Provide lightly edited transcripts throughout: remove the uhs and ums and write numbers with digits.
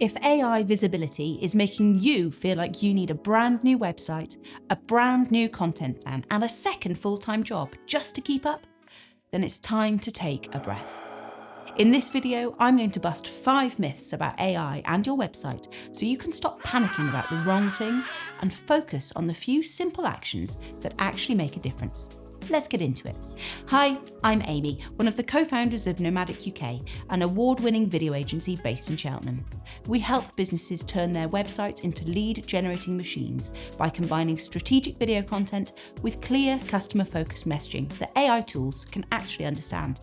If AI visibility is making you feel like you need a brand new website, a brand new content plan, and a second full-time job just to keep up, then it's time to take a breath. In this video, I'm going to bust 5 myths about AI and your website so you can stop panicking about the wrong things and focus on the few simple actions that actually make a difference. Let's get into it. Hi, I'm Amy, one of the co-founders of Nomadic UK, an award-winning video agency based in Cheltenham. We help businesses turn their websites into lead-generating machines by combining strategic video content with clear, customer-focused messaging that AI tools can actually understand.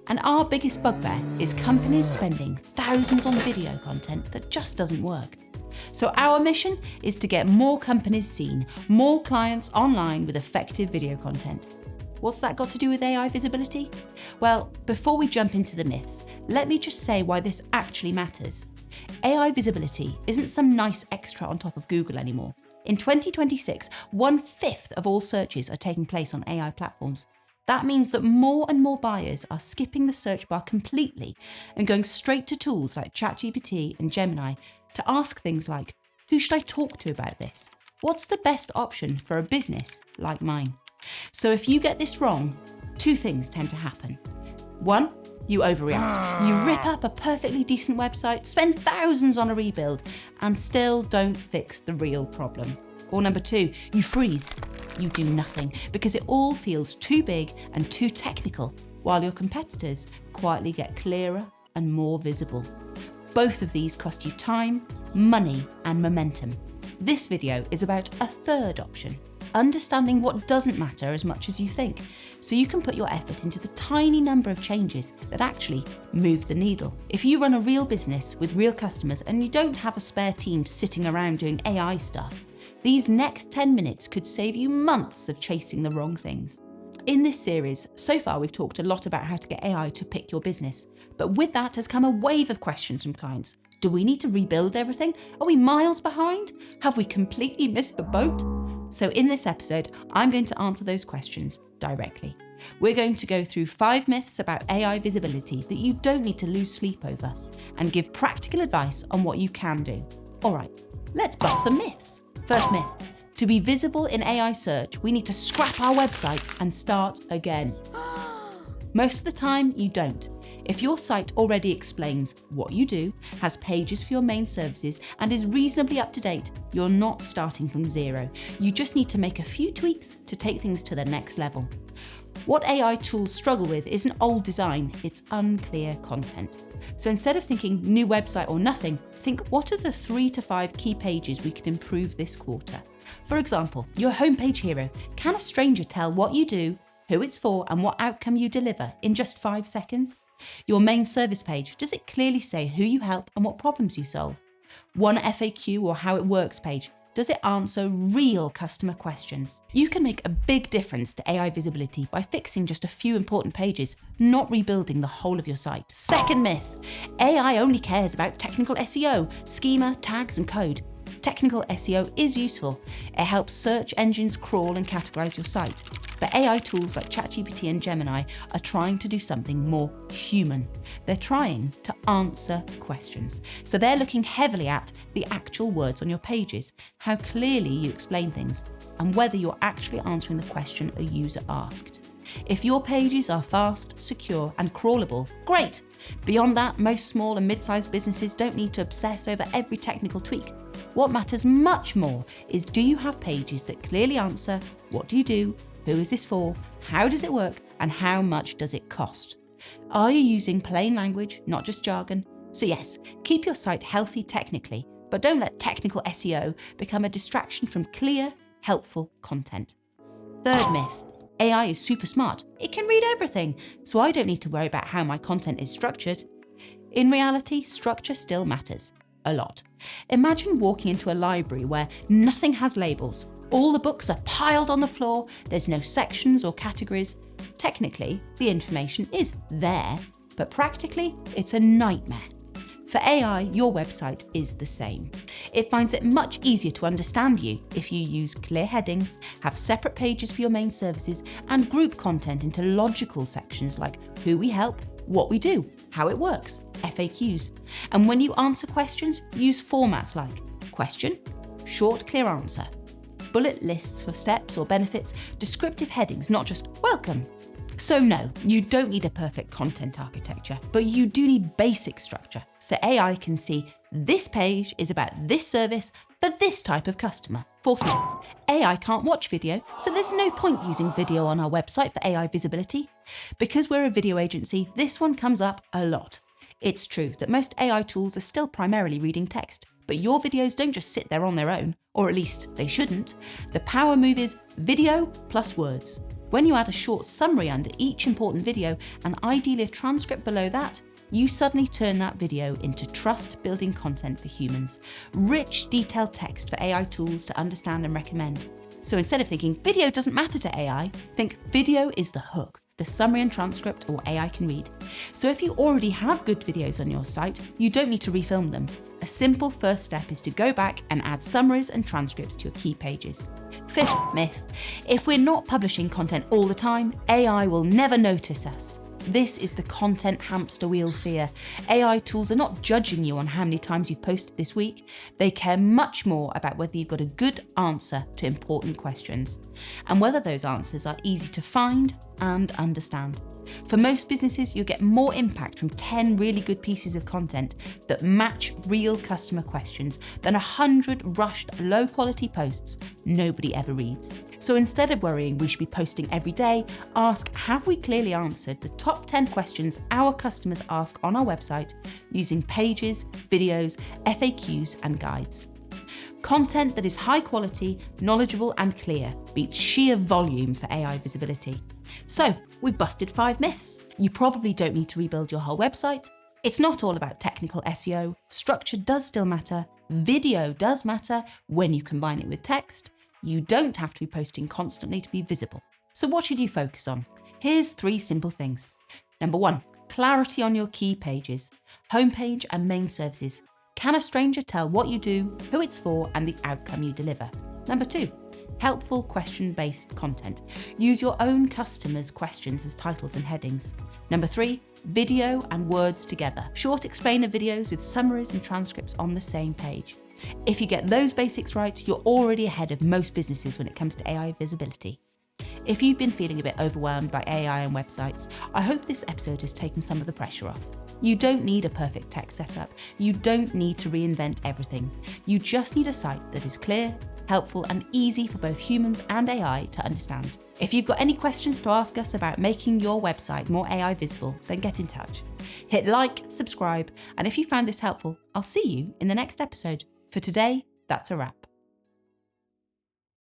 And our biggest bugbear is companies spending thousands on video content that just doesn't work. So our mission is to get more companies seen, more clients online with effective video content. What's that got to do with AI visibility? Well, before we jump into the myths, let me just say why this actually matters. AI visibility isn't some nice extra on top of Google anymore. In 2026, 1/5 of all searches are taking place on AI platforms. That means that more and more buyers are skipping the search bar completely and going straight to tools like ChatGPT and Gemini to ask things like, who should I talk to about this? What's the best option for a business like mine? So if you get this wrong, 2 things tend to happen. 1, you overreact. You rip up a perfectly decent website, spend thousands on a rebuild, and still don't fix the real problem. Or number 2, you freeze. You do nothing because it all feels too big and too technical, while your competitors quietly get clearer and more visible. Both of these cost you time, money, and momentum. This video is about a third option, understanding what doesn't matter as much as you think, so you can put your effort into the tiny number of changes that actually move the needle. If you run a real business with real customers and you don't have a spare team sitting around doing AI stuff, these next 10 minutes could save you months of chasing the wrong things. In this series, so far we've talked a lot about how to get AI to pick your business, but with that has come a wave of questions from clients. Do we need to rebuild everything? Are we miles behind? Have we completely missed the boat? So in this episode, I'm going to answer those questions directly. We're going to go through 5 myths about AI visibility that you don't need to lose sleep over, and give practical advice on what you can do. All right, let's bust some myths. First myth, to be visible in AI search, we need to scrap our website and start again. Most of the time, you don't. If your site already explains what you do, has pages for your main services, and is reasonably up to date, you're not starting from zero. You just need to make a few tweaks to take things to the next level. What AI tools struggle with isn't old design, it's unclear content. So instead of thinking new website or nothing, think what are the 3 to 5 key pages we could improve this quarter? For example, your homepage hero. Can a stranger tell what you do, who it's for, and what outcome you deliver in just 5 seconds? Your main service page, does it clearly say who you help and what problems you solve? One FAQ or how it works page, does it answer real customer questions? You can make a big difference to AI visibility by fixing just a few important pages, not rebuilding the whole of your site. Second myth, AI only cares about technical SEO, schema, tags, and code. Technical SEO is useful. It helps search engines crawl and categorize your site. But AI tools like ChatGPT and Gemini are trying to do something more human. They're trying to answer questions. So they're looking heavily at the actual words on your pages, how clearly you explain things, and whether you're actually answering the question a user asked. If your pages are fast, secure, and crawlable, great. Beyond that, most small and mid-sized businesses don't need to obsess over every technical tweak. What matters much more is, do you have pages that clearly answer what do you do, who is this for, how does it work, and how much does it cost? Are you using plain language, not just jargon? So yes, keep your site healthy technically, but don't let technical SEO become a distraction from clear, helpful content. Third myth, AI is super smart. It can read everything, so I don't need to worry about how my content is structured. In reality, structure still matters. A lot. Imagine walking into a library where nothing has labels. All the books are piled on the floor, there's no sections or categories. Technically, the information is there, but practically, it's a nightmare. For AI, your website is the same. It finds it much easier to understand you if you use clear headings, have separate pages for your main services, and group content into logical sections like who we help, what we do, how it works, FAQs. And when you answer questions, use formats like question, short, clear answer, bullet lists for steps or benefits, descriptive headings, not just welcome. So no, you don't need a perfect content architecture, but you do need basic structure so AI can see this page is about this service for this type of customer. Fourth myth, AI can't watch video, so there's no point using video on our website for AI visibility. Because we're a video agency, this one comes up a lot. It's true that most AI tools are still primarily reading text, but your videos don't just sit there on their own, or at least they shouldn't. The power move is video plus words. When you add a short summary under each important video and ideally a transcript below that, you suddenly turn that video into trust-building content for humans. Rich, detailed text for AI tools to understand and recommend. So instead of thinking video doesn't matter to AI, think video is the hook, the summary and transcript or AI can read. So if you already have good videos on your site, you don't need to refilm them. A simple first step is to go back and add summaries and transcripts to your key pages. Fifth myth, if we're not publishing content all the time, AI will never notice us. This is the content hamster wheel fear. AI tools are not judging you on how many times you've posted this week. They care much more about whether you've got a good answer to important questions and whether those answers are easy to find and understand. For most businesses, you'll get more impact from 10 really good pieces of content that match real customer questions than 100 rushed, low-quality posts nobody ever reads. So instead of worrying we should be posting every day, ask, have we clearly answered the top 10 questions our customers ask on our website using pages, videos, FAQs, and guides? Content that is high quality, knowledgeable, and clear beats sheer volume for AI visibility. So, we've busted 5 myths. You probably don't need to rebuild your whole website. It's not all about technical SEO. Structure does still matter. Video does matter when you combine it with text. You don't have to be posting constantly to be visible. So what should you focus on? Here's 3 simple things. Number 1, clarity on your key pages, homepage and main services. Can a stranger tell what you do, who it's for, and the outcome you deliver? Number 2, helpful question-based content. Use your own customers' questions as titles and headings. Number 3, video and words together. Short explainer videos with summaries and transcripts on the same page. If you get those basics right, you're already ahead of most businesses when it comes to AI visibility. If you've been feeling a bit overwhelmed by AI and websites, I hope this episode has taken some of the pressure off. You don't need a perfect tech setup. You don't need to reinvent everything. You just need a site that is clear, helpful, and easy for both humans and AI to understand. If you've got any questions to ask us about making your website more AI visible, then get in touch. Hit like, subscribe, and if you found this helpful, I'll see you in the next episode. For today, that's a wrap.